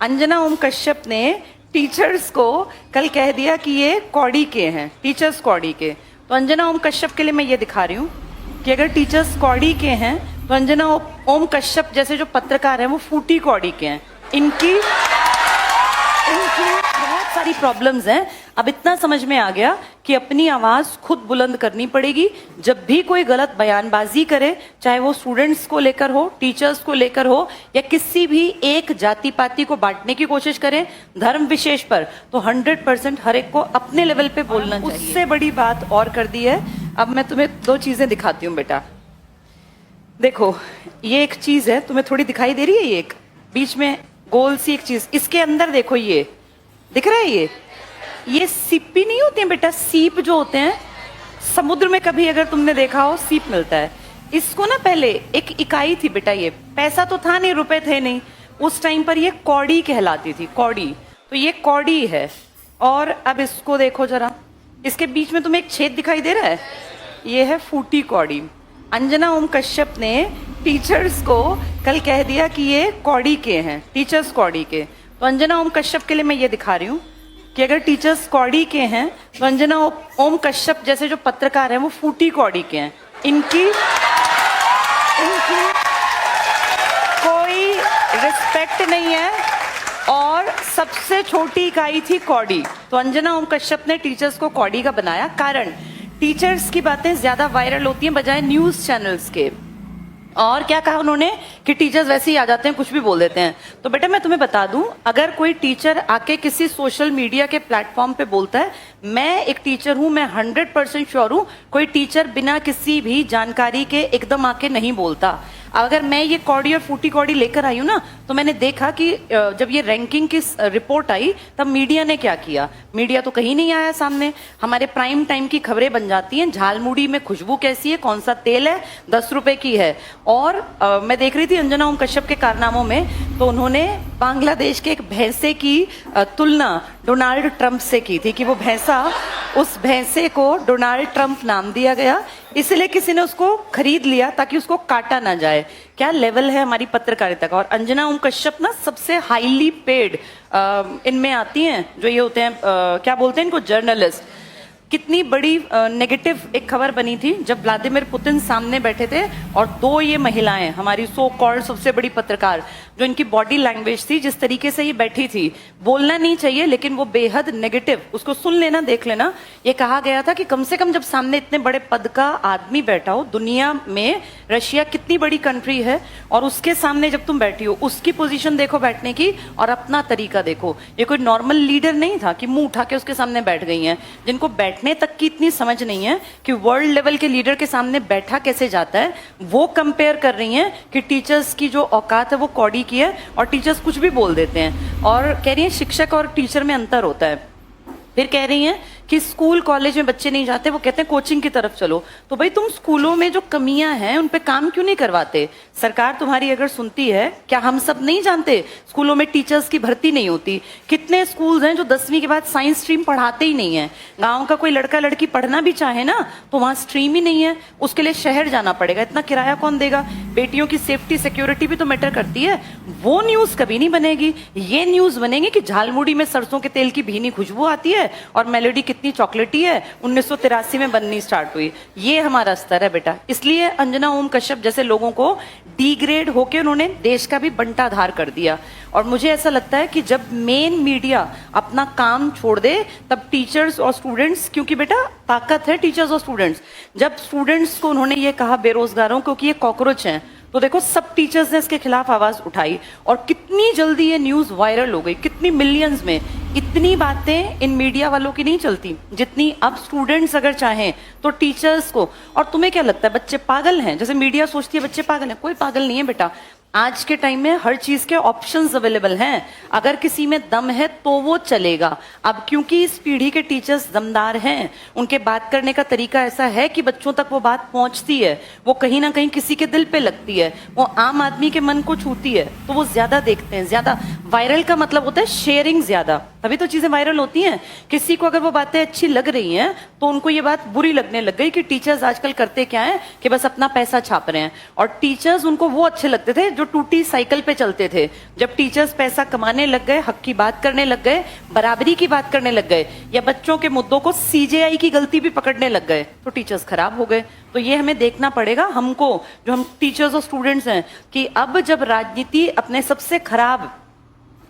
अंजना ओम कश्यप ने टीचर्स को कल कह दिया कि ये कौड़ी के हैं, टीचर्स कौड़ी के। तो अंजना ओम कश्यप के लिए मैं ये दिखा रही हूँ कि अगर टीचर्स कौड़ी के हैं तो अंजना ओम कश्यप जैसे जो पत्रकार हैं वो फूटी कौड़ी के हैं। इनकी बहुत सारी प्रॉब्लम्स हैं। अब इतना समझ में आ गया कि अपनी आवाज खुद बुलंद करनी पड़ेगी। जब भी कोई गलत बयानबाजी करे, चाहे वो स्टूडेंट्स को लेकर हो, टीचर्स को लेकर हो, या किसी भी एक जाति पाति को बांटने की कोशिश करें धर्म विशेष पर, तो 100% हर एक को अपने लेवल पे बोलना चाहिए। उससे बड़ी बात और कर दी है। अब मैं तुम्हें दो चीजें दिखाती हूँ बेटा। देखो, ये एक चीज है, तुम्हें थोड़ी दिखाई दे रही है? ये एक बीच में गोल सी एक चीज, इसके अंदर देखो, ये दिख रहा है? ये सीपी नहीं होते हैं बेटा, सीप जो होते हैं समुद्र में, कभी अगर तुमने देखा हो सीप मिलता है। इसको ना पहले एक इकाई थी बेटा, ये पैसा तो था नहीं, रुपए थे नहीं उस टाइम पर, ये कौड़ी कहलाती थी, कौड़ी। तो ये कौड़ी है। और अब इसको देखो जरा, इसके बीच में तुम्हें एक छेद दिखाई दे रहा है, ये है फूटी कौड़ी। अंजना ओम कश्यप ने टीचर्स को कल कह दिया कि ये कौड़ी के हैं, टीचर्स कौड़ी के। तो अंजना ओम कश्यप के लिए मैं ये दिखा रही हूँ कि अगर टीचर्स कौड़ी के हैं तो अंजना ओम कश्यप जैसे जो पत्रकार हैं वो फूटी कौड़ी के हैं। इनकी कोई रिस्पेक्ट नहीं है। और सबसे छोटी इकाई थी कौड़ी। तो अंजना ओम कश्यप ने टीचर्स को कौड़ी का बनाया। कारण, टीचर्स की बातें ज्यादा वायरल होती हैं बजाय न्यूज चैनल्स के। और क्या कहा उन्होंने कि टीचर्स वैसे ही आ जाते हैं, कुछ भी बोल देते हैं। तो बेटा मैं तुम्हें बता दूं, अगर कोई टीचर आके किसी सोशल मीडिया के प्लेटफॉर्म पे बोलता है, मैं एक टीचर हूं, मैं 100% श्योर हूं कोई टीचर बिना किसी भी जानकारी के एकदम आके नहीं बोलता। अगर मैं ये कौड़ी और फूटी कौड़ी लेकर आई हूं ना, तो मैंने देखा कि जब ये रैंकिंग की रिपोर्ट आई तब मीडिया ने क्या किया। मीडिया तो कहीं नहीं आया सामने। हमारे प्राइम टाइम की खबरें बन जाती हैं, झालमुड़ी में खुशबू कैसी है, कौन सा तेल है, 10 रुपए की है। और मैं देख रही थी अंजना ओम कश्यप के कारनामों में, तो उन्होंने बांग्लादेश के एक भैंसे की तुलना डोनाल्ड ट्रंप से की थी कि वो भैंसा, उस भैंसे को डोनाल्ड ट्रंप नाम दिया गया, इसलिए किसी ने उसको खरीद लिया ताकि उसको काटा ना जाए। क्या लेवल है हमारी पत्रकारिता का। और अंजना ओम कश्यप ना सबसे हाईली पेड इनमें आती हैं, जो ये होते हैं क्या बोलते हैं इनको, जर्नलिस्ट। कितनी बड़ी नेगेटिव एक खबर बनी थी जब व्लादिमीर पुतिन सामने बैठे थे और दो ये महिलाएं, हमारी सो कॉल्ड सबसे बड़ी पत्रकार, जो इनकी बॉडी लैंग्वेज थी, जिस तरीके से ये बैठी थी, बोलना नहीं चाहिए लेकिन वो बेहद नेगेटिव, उसको सुन लेना, देख लेना। ये कहा गया था कि कम से कम जब सामने इतने बड़े पद का आदमी बैठा हो, दुनिया में रशिया कितनी बड़ी कंट्री है, और उसके सामने जब तुम बैठी हो, उसकी पोजीशन देखो बैठने की और अपना तरीका देखो। ये कोई नॉर्मल लीडर नहीं था कि मुंह उठा के उसके सामने बैठ गई हैं, जिनको बैठने तक की इतनी समझ नहीं है कि वर्ल्ड लेवल के लीडर के सामने बैठा कैसे जाता है। वो कंपेयर कर रही हैं कि टीचर्स की जो औकात है वो कौड़ी की है, और टीचर्स कुछ भी बोल देते हैं। और कह रही हैं शिक्षक और टीचर में अंतर होता है। फिर कह रही हैं कि स्कूल कॉलेज में बच्चे नहीं जाते, वो कहते हैं कोचिंग की तरफ चलो। तो भाई तुम स्कूलों में जो कमियां हैं उन पे काम क्यों नहीं करवाते? सरकार तुम्हारी अगर सुनती है, क्या हम सब नहीं जानते स्कूलों में टीचर्स की भर्ती नहीं होती? कितने स्कूल्स हैं जो 10वीं के बाद साइंस स्ट्रीम पढ़ाते ही नहीं है। गांव का कोई लड़का लड़की पढ़ना भी चाहे ना तो वहां स्ट्रीम ही नहीं है, उसके लिए शहर जाना पड़ेगा। इतना किराया कौन देगा? बेटियों की सेफ्टी सिक्योरिटी भी तो मैटर करती है। वो न्यूज कभी नहीं बनेगी। ये न्यूज बनेगी कि झालमुड़ी में सरसों के तेल की भीनी खुशबू आती है और मेलोडी कितनी चॉकलेटी है, 1983 में बननी स्टार्ट हुई। ये हमारा स्तर है बेटा। इसलिए अंजना ओम कश्यप जैसे लोगों को डिग्रेड होके उन्होंने देश का भी बंटाधार कर दिया। और मुझे ऐसा लगता है कि जब मेन मीडिया अपना काम छोड़ दे तब टीचर्स और स्टूडेंट्स, क्योंकि बेटा ताकत है टीचर्स और स्टूडेंट्स। जब स्टूडेंट्स को उन्होंने ये कहा बेरोजगारों को कि ये कॉकरोच हैं, तो देखो सब टीचर्स ने इसके खिलाफ आवाज उठाई और कितनी जल्दी ये न्यूज वायरल हो गई, कितनी मिलियंस में। इतनी बातें इन मीडिया वालों की नहीं चलती जितनी अब स्टूडेंट्स अगर चाहें तो टीचर्स को। और तुम्हें क्या लगता है बच्चे पागल हैं? जैसे मीडिया सोचती है बच्चे पागल हैं, कोई पागल नहीं है बेटा। आज के टाइम में हर चीज के ऑप्शंस अवेलेबल हैं। अगर किसी में दम है तो वो चलेगा। अब क्योंकि इस पीढ़ी के टीचर्स दमदार हैं, उनके बात करने का तरीका ऐसा है कि बच्चों तक वो बात पहुंचती है, वो कहीं ना कहीं किसी के दिल पे लगती है, वो आम आदमी के मन को छूती है, तो वो ज्यादा देखते हैं, ज्यादा वायरल का मतलब होता है शेयरिंग ज्यादा, तभी तो चीजें वायरल होती हैं। किसी को अगर वो बातें अच्छी लग रही हैं तो उनको ये बात बुरी लगने लग गई कि टीचर्स आजकल करते क्या है कि बस अपना पैसा छाप रहे हैं। और टीचर्स उनको वो अच्छे लगते थे जो टूटी साइकिल पे चलते थे। जब टीचर्स पैसा कमाने लग गए, हक की बात करने लग गए, बराबरी की बात करने लग गए, या बच्चों के मुद्दों को सीजेआई की गलती भी पकड़ने लग गए, तो टीचर्स खराब हो गए। तो ये हमें देखना पड़ेगा हमको, जो हम टीचर्स और स्टूडेंट्स हैं, कि अब जब राजनीति अपने सबसे खराब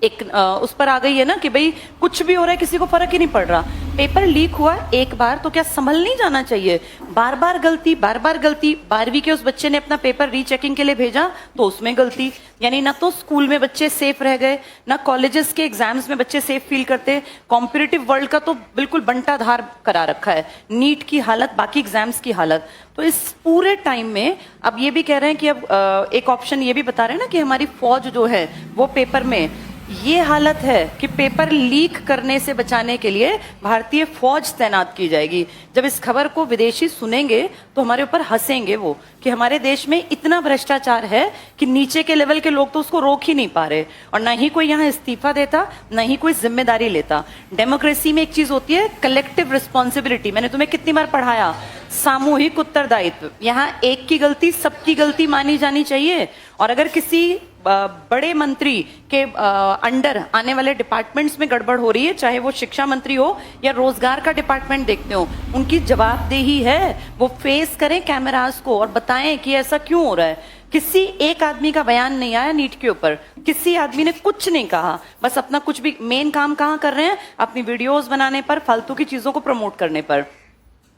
एक उस पर आ गई है ना कि भाई कुछ भी हो रहा है, किसी को फर्क ही नहीं पड़ रहा। पेपर लीक हुआ एक बार तो क्या संभल नहीं जाना चाहिए? बार बार गलती, बार बार गलती। 12वीं के उस बच्चे ने अपना पेपर रीचेकिंग के लिए भेजा तो उसमें गलती। यानी ना तो स्कूल में बच्चे सेफ रह गए, ना कॉलेजेस के एग्जाम्स में बच्चे सेफ फील करते। कॉम्पिटिटिव वर्ल्ड का तो बिल्कुल बंटाधार करा रखा है, नीट की हालत, बाकी एग्जाम्स की हालत। तो इस पूरे टाइम में अब ये भी कह रहे हैं कि अब एक ऑप्शन ये भी बता रहे हैं ना कि हमारी फौज जो है वो पेपर में, ये हालत है कि पेपर लीक करने से बचाने के लिए भारतीय फौज तैनात की जाएगी। जब इस खबर को विदेशी सुनेंगे तो हमारे ऊपर हंसेंगे वो कि हमारे देश में इतना भ्रष्टाचार है कि नीचे के लेवल के लोग तो उसको रोक ही नहीं पा रहे, और ना ही कोई यहाँ इस्तीफा देता, ना ही कोई जिम्मेदारी लेता। डेमोक्रेसी में एक चीज होती है कलेक्टिव रिस्पॉन्सिबिलिटी, मैंने तुम्हें कितनी बार पढ़ाया, सामूहिक उत्तरदायित्व। यहाँ एक की गलती सबकी गलती मानी जानी चाहिए। और अगर किसी बड़े मंत्री के अंडर आने वाले डिपार्टमेंट्स में गड़बड़ हो रही है, चाहे वो शिक्षा मंत्री हो या रोजगार का डिपार्टमेंट देखते हो, उनकी जवाबदेही है वो फेस करें कैमरास को और बताएं कि ऐसा क्यों हो रहा है। किसी एक आदमी का बयान नहीं आया नीट के ऊपर, किसी आदमी ने कुछ नहीं कहा, बस अपना कुछ भी मेन काम कहाँ कर रहे हैं, अपनी वीडियोस बनाने पर, फालतू की चीजों को प्रमोट करने पर।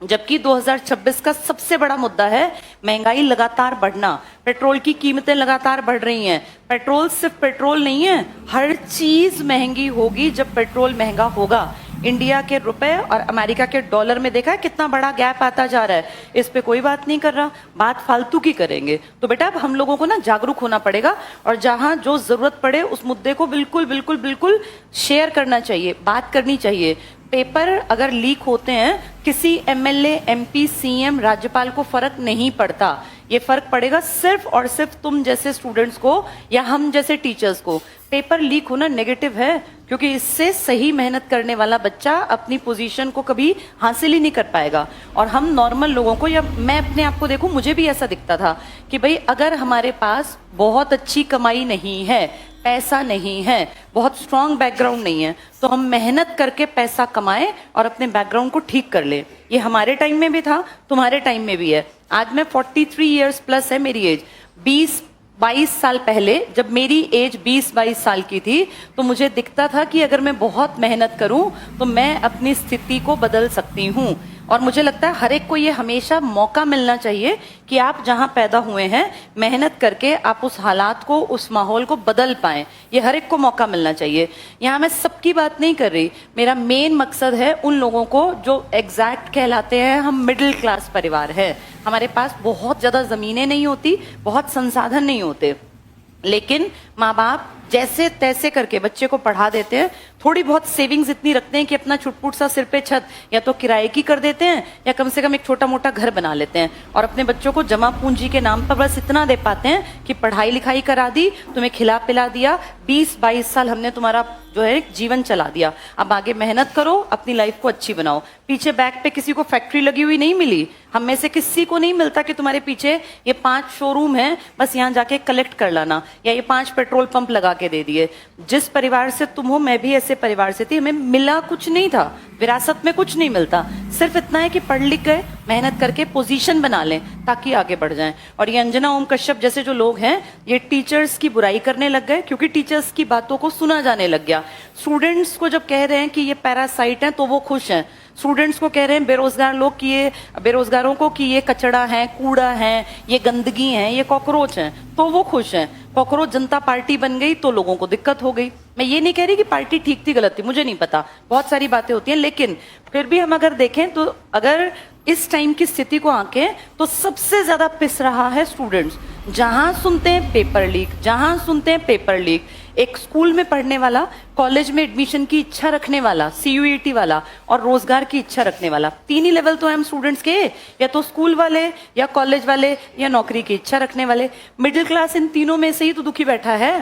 जबकि 2026 का सबसे बड़ा मुद्दा है महंगाई लगातार बढ़ना, पेट्रोल की कीमतें लगातार बढ़ रही हैं। पेट्रोल सिर्फ पेट्रोल नहीं है, हर चीज महंगी होगी जब पेट्रोल महंगा होगा। इंडिया के रुपए और अमेरिका के डॉलर में देखा है कितना बड़ा गैप आता जा रहा है। इस पे कोई बात नहीं कर रहा, बात फालतू की करेंगे। तो बेटा अब हम लोगों को ना जागरूक होना पड़ेगा, और जहां जो जरूरत पड़े उस मुद्दे को बिल्कुल बिल्कुल बिल्कुल शेयर करना चाहिए, बात करनी चाहिए। पेपर अगर लीक होते हैं, किसी एमएलए, एमपी, सीएम, राज्यपाल को फर्क नहीं पड़ता। ये फर्क पड़ेगा सिर्फ और सिर्फ तुम जैसे स्टूडेंट्स को या हम जैसे टीचर्स को। पेपर लीक होना नेगेटिव है, क्योंकि इससे सही मेहनत करने वाला बच्चा अपनी पोजीशन को कभी हासिल ही नहीं कर पाएगा। और हम नॉर्मल लोगों को, या मैं अपने आप को देखूं, मुझे भी ऐसा दिखता था कि भाई अगर हमारे पास बहुत अच्छी कमाई नहीं है, पैसा नहीं है, बहुत स्ट्रांग बैकग्राउंड नहीं है, तो हम मेहनत करके पैसा कमाएं और अपने बैकग्राउंड को ठीक कर ले। ये हमारे टाइम में भी था, तुम्हारे टाइम में भी है। आज मैं 43 इयर्स प्लस है मेरी एज। 20-22 साल पहले जब मेरी एज 20-22 साल की थी, तो मुझे दिखता था कि अगर मैं बहुत मेहनत करूं तो मैं अपनी स्थिति को बदल सकती हूं। और मुझे लगता है हर एक को ये हमेशा मौका मिलना चाहिए कि आप जहां पैदा हुए हैं, मेहनत करके आप उस हालात को, उस माहौल को बदल पाएं। ये हर एक को मौका मिलना चाहिए। यहाँ मैं सबकी बात नहीं कर रही, मेरा मेन मकसद है उन लोगों को जो एग्जैक्ट कहलाते हैं हम मिडिल क्लास परिवार है। हमारे पास बहुत ज्यादा जमीनें नहीं होती, बहुत संसाधन नहीं होते, लेकिन माँ बाप जैसे तैसे करके बच्चे को पढ़ा देते हैं। थोड़ी बहुत सेविंग्स इतनी रखते हैं कि अपना छुटपुट सा सिर पे छत या तो किराए की कर देते हैं, या कम से कम एक छोटा मोटा घर बना लेते हैं, और अपने बच्चों को जमा पूंजी के नाम पर बस इतना दे पाते हैं कि पढ़ाई लिखाई करा दी, तुम्हें खिला पिला दिया, 20-22 साल हमने तुम्हारा जो है जीवन चला दिया, अब आगे मेहनत करो, अपनी लाइफ को अच्छी बनाओ। पीछे बैक पे किसी को फैक्ट्री लगी हुई नहीं मिली, हम में से किसी को नहीं मिलता कि तुम्हारे पीछे ये 5 शोरूम है, बस यहाँ जाके कलेक्ट कर लाना, या ये 5 पेट्रोल पंप लगा के दे दिए। जिस परिवार से तुम हो, मैं भी ऐसे परिवार से थी, हमें मिला कुछ नहीं था, विरासत में कुछ नहीं मिलता, सिर्फ इतना है कि पढ़ लिख गए, मेहनत करके पोजीशन बना लें ताकि आगे बढ़ जाएं। और ये अंजना ओम कश्यप जैसे जो लोग हैं, ये टीचर्स की बुराई करने लग गए, क्योंकि टीचर्स की बातों को सुना जाने लग गया। स्टूडेंट्स को जब कह रहे हैं कि ये पैरासाइट हैं तो वो खुश हैं। स्टूडेंट्स को कह रहे हैं बेरोजगार लोग कि ये बेरोजगारों को कि ये कचड़ा है, कूड़ा है, ये गंदगी है, ये कॉकरोच हैं, तो वो खुश हैं। कॉकरोच जनता पार्टी बन गई तो लोगों को दिक्कत हो गई। मैं ये नहीं कह रही कि पार्टी ठीक थी गलत थी, मुझे नहीं पता, बहुत सारी बातें होती हैं, लेकिन फिर भी हम अगर देखें तो अगर इस टाइम की स्थिति को आंकें तो सबसे ज्यादा पिस रहा है स्टूडेंट्स। जहां सुनते हैं पेपर लीक, जहां सुनते हैं पेपर लीक। एक स्कूल में पढ़ने वाला, कॉलेज में एडमिशन की इच्छा रखने वाला, CUET वाला और रोजगार की इच्छा रखने वाला, 3 ही लेवल तो है हम स्टूडेंट्स के, या तो स्कूल वाले, या कॉलेज वाले, या नौकरी की इच्छा रखने वाले। मिडिल क्लास इन तीनों में से ही तो दुखी बैठा है।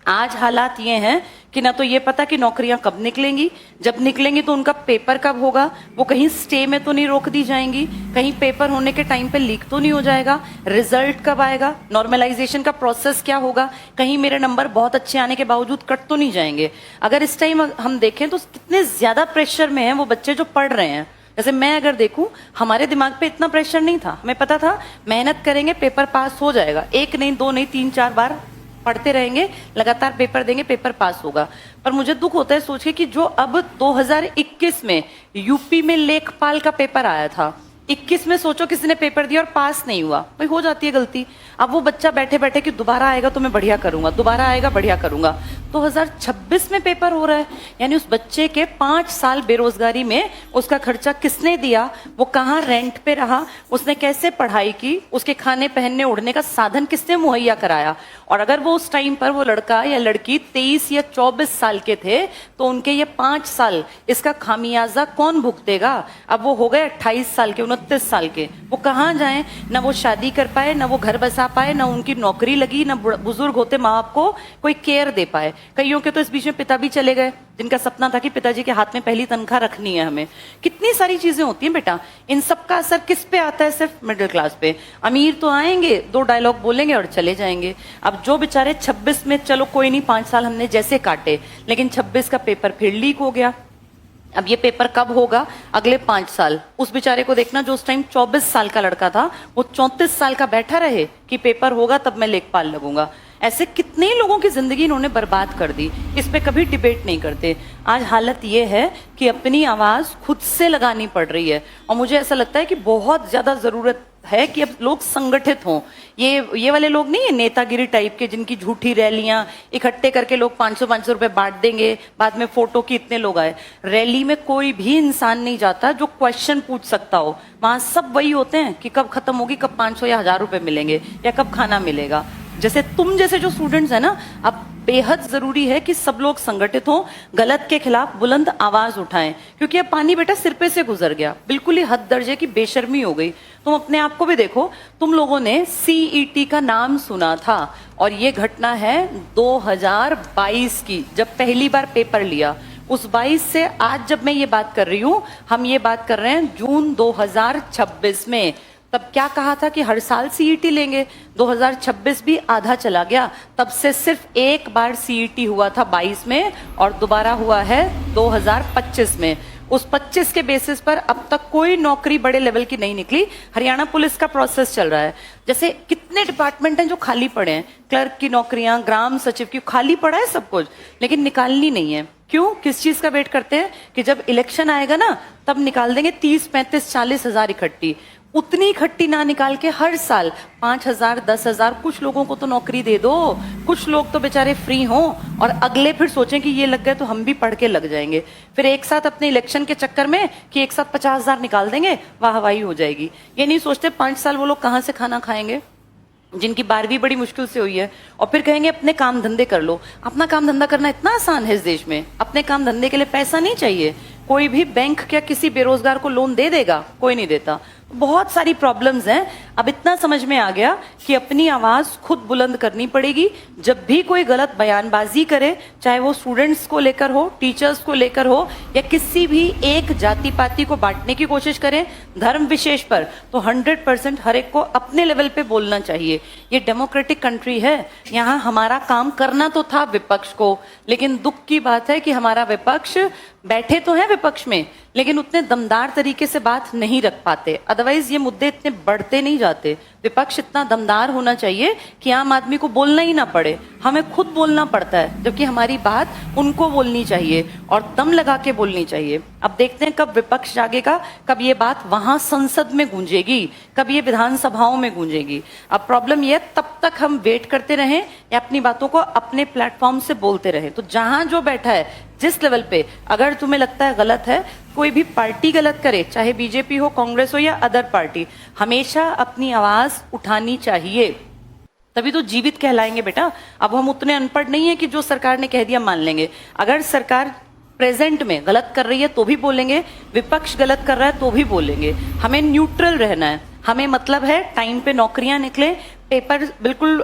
आज हालात ये हैं कि ना तो ये पता कि नौकरियां कब निकलेंगी, जब निकलेंगी तो उनका पेपर कब होगा, वो कहीं स्टे में तो नहीं रोक दी जाएंगी, कहीं पेपर होने के टाइम पे लीक तो नहीं हो जाएगा, रिजल्ट कब आएगा, नॉर्मलाइजेशन का प्रोसेस क्या होगा, कहीं मेरे नंबर बहुत अच्छे आने के बावजूद कट तो नहीं जाएंगे। अगर इस टाइम हम देखें तो कितने ज्यादा प्रेशर में हैं वो बच्चे जो पढ़ रहे हैं। जैसे मैं अगर देखूं, हमारे दिमाग पे इतना प्रेशर नहीं था, हमें पता था मेहनत करेंगे पेपर पास हो जाएगा, 1 नहीं 2 नहीं 3-4 बार पढ़ते रहेंगे, लगातार पेपर देंगे, पेपर पास होगा। पर मुझे दुख होता है सोच के कि जो अब 2021 में यूपी में लेखपाल का पेपर आया था, 21 में सोचो किसी ने पेपर दिया और पास नहीं हुआ, भाई हो जाती है गलती। अब वो बच्चा बैठे बैठे कि दोबारा आएगा तो मैं बढ़िया करूंगा, दोबारा आएगा बढ़िया करूंगा। 2026 में पेपर हो रहा है, यानी उस बच्चे के 5 साल बेरोजगारी में उसका खर्चा किसने दिया, वो कहाँ रेंट पे रहा, उसने कैसे पढ़ाई की, उसके खाने पहनने उड़ने का साधन किसने मुहैया कराया। और अगर वो उस टाइम पर वो लड़का या लड़की 23 या 24 साल के थे तो उनके ये 5 साल इसका खामियाजा कौन भुगतेगा। अब वो हो गए 28 साल के, 29 साल के, वो कहाँ जाएं, ना वो शादी कर पाए, ना वो घर बसा पाए, ना उनकी नौकरी लगी, ना बुजुर्ग होते माँ बाप को कोई केयर दे पाए। कईयों के तो इस बीच में पिता भी चले गए जिनका सपना था कि पिताजी के हाथ में पहली तनख्वाह रखनी है हमें। कितनी सारी चीजें होती हैं बेटा, इन सब का असर किस पे आता है, सिर्फ मिडिल क्लास पे। अमीर तो आएंगे, 2 डायलॉग बोलेंगे और चले जाएंगे। अब जो बेचारे 26 में, चलो कोई नहीं 5 साल हमने जैसे काटे, लेकिन 26 का पेपर फिर लीक हो गया। अब ये पेपर कब होगा, अगले 5 साल। उस बेचारे को देखना जो उस टाइम 24 साल का लड़का था, वो 34 साल का बैठा रहे कि पेपर होगा तब मैं लेखपाल लगूंगा। ऐसे कितने लोगों की जिंदगी इन्होंने बर्बाद कर दी, इस पे कभी डिबेट नहीं करते। आज हालत ये है कि अपनी आवाज खुद से लगानी पड़ रही है, और मुझे ऐसा लगता है कि बहुत ज्यादा जरूरत है कि अब लोग संगठित हों। ये वाले लोग नहीं है नेतागिरी टाइप के, जिनकी झूठी रैलियां इकट्ठे करके लोग 500-500 रुपए बांट देंगे, बाद में फोटो की इतने लोग आए। रैली में कोई भी इंसान नहीं जाता जो क्वेश्चन पूछ सकता हो, वहां सब वही होते हैं कि कब खत्म होगी, कब 500 या 1000 रुपए मिलेंगे, या कब खाना मिलेगा। जैसे तुम जैसे जो स्टूडेंट्स है ना, अब बेहद जरूरी है कि सब लोग संगठित हों, गलत के खिलाफ बुलंद आवाज उठाएं, क्योंकि अब पानी बेटा सिर पे से गुजर गया, बिल्कुल ही हद दर्जे की बेशर्मी हो गई। तुम अपने आप को भी देखो, तुम लोगों ने सीईटी का नाम सुना था, और ये घटना है 2022 की, जब पहली बार पेपर लिया। उस 22 से आज जब मैं ये बात कर रही हूं, हम ये बात कर रहे हैं जून 2026 में। तब क्या कहा था कि हर साल सीईटी लेंगे, 2026 भी आधा चला गया, तब से सिर्फ एक बार सीईटी हुआ था 22 में, और दोबारा हुआ है 2025 में। उस 25 के बेसिस पर अब तक कोई नौकरी बड़े लेवल की नहीं निकली। हरियाणा पुलिस का प्रोसेस चल रहा है। जैसे कितने डिपार्टमेंट हैं जो खाली पड़े हैं, क्लर्क की नौकरियां, ग्राम सचिव की, खाली पड़ा है सब कुछ, लेकिन निकालनी नहीं है। क्यों, किस चीज का वेट करते हैं कि जब इलेक्शन आएगा ना तब निकाल देंगे 30, 35, 40 हजार इकट्ठी। उतनी इकट्ठी ना निकाल के हर साल 5,000, 10,000, कुछ लोगों को तो नौकरी दे दो, कुछ लोग तो बेचारे फ्री हों, और अगले फिर सोचें कि ये लग गए तो हम भी पढ़ के लग जाएंगे। फिर एक साथ अपने इलेक्शन के चक्कर में कि एक साथ 50,000 निकाल देंगे, वाहवाही हो जाएगी। ये नहीं सोचते 5 साल वो लोग कहाँ से खाना खाएंगे, जिनकी 12वीं बड़ी मुश्किल से हुई है, और फिर कहेंगे अपने काम धंधे कर लो। अपना काम धंधा करना इतना आसान है इस देश में, अपने काम धंधे के लिए पैसा नहीं चाहिए। कोई भी बैंक क्या किसी बेरोजगार को लोन दे देगा, कोई नहीं देता। बहुत सारी प्रॉब्लम्स हैं। अब इतना समझ में आ गया कि अपनी आवाज खुद बुलंद करनी पड़ेगी। जब भी कोई गलत बयानबाजी करे, चाहे वो स्टूडेंट्स को लेकर हो, टीचर्स को लेकर हो, या किसी भी एक जाति पाति को बांटने की कोशिश करें धर्म विशेष पर, तो 100% हर एक को अपने लेवल पे बोलना चाहिए। ये डेमोक्रेटिक कंट्री है, यहाँ हमारा काम करना तो था विपक्ष को, लेकिन दुख की बात है कि हमारा विपक्ष बैठे तो हैं विपक्ष में, लेकिन उतने दमदार तरीके से बात नहीं रख पाते। अदरवाइज ये मुद्दे इतने बढ़ते नहीं जाते। विपक्ष इतना दमदार होना चाहिए कि आम आदमी को बोलना ही ना पड़े, हमें खुद बोलना पड़ता है, जबकि हमारी बात उनको बोलनी चाहिए और दम लगा के बोलनी चाहिए। अब देखते हैं कब विपक्ष जागेगा, कब ये बात वहां संसद में गूंजेगी, कब ये विधानसभाओं में गूंजेगी। अब प्रॉब्लम ये है, तब तक हम वेट करते रहें या अपनी बातों को अपने प्लेटफॉर्म से बोलते रहें। तो जहां जो बैठा है, जिस लेवल पे, अगर तुम्हें लगता है गलत है, कोई भी पार्टी गलत करे, चाहे बीजेपी हो, कांग्रेस हो या अदर पार्टी, हमेशा अपनी आवाज उठानी चाहिए, तभी तो जीवित कहलाएंगे बेटा। अब हम उतने अनपढ़ नहीं है कि जो सरकार ने कह दिया मान लेंगे। अगर सरकार प्रेजेंट में गलत कर रही है तो भी बोलेंगे, विपक्ष गलत कर रहा है तो भी बोलेंगे। हमें न्यूट्रल रहना है। हमें मतलब है टाइम पे नौकरियां निकले, पेपर बिल्कुल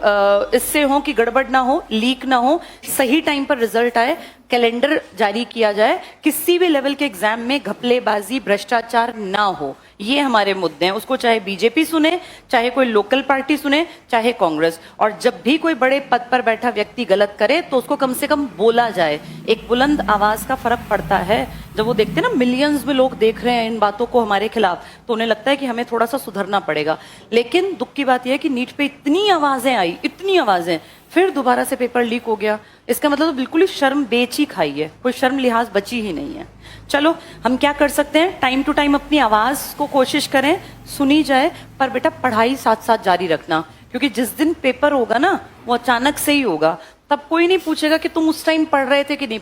इससे हो कि गड़बड़ ना हो, लीक ना हो, सही टाइम पर रिजल्ट आए, कैलेंडर जारी किया जाए, किसी भी लेवल के एग्जाम में घपलेबाजी भ्रष्टाचार ना हो, ये हमारे मुद्दे हैं। उसको चाहे बीजेपी सुने, चाहे कोई लोकल पार्टी सुने, चाहे कांग्रेस। और जब भी कोई बड़े पद पर बैठा व्यक्ति गलत करे तो उसको कम से कम बोला जाए। एक बुलंद आवाज का फर्क पड़ता है। जब वो देखते हैं ना मिलियंस में लोग देख रहे हैं इन बातों को हमारे खिलाफ, तो उन्हें लगता है कि हमें थोड़ा सा सुधरना पड़ेगा। लेकिन दुख की बात यह है कि नीट पे इतनी आवाजें आई, इतनी आवाजें, फिर दोबारा से पेपर लीक हो गया। इसका मतलब तो बिल्कुल ही शर्म बेच ही खाई है, कोई शर्म लिहाज बची ही नहीं है। चलो हम क्या कर सकते हैं, टाइम टू टाइम अपनी आवाज को कोशिश करें, सुनी जाए, पर बेटा पढ़ाई साथ साथ जारी रखना, क्योंकि जिस दिन पेपर होगा ना वो अचानक से ही होगा। तब कोई नहीं पूछेगा कि तुम उस टाइम पढ़ रहे थे कि नहीं।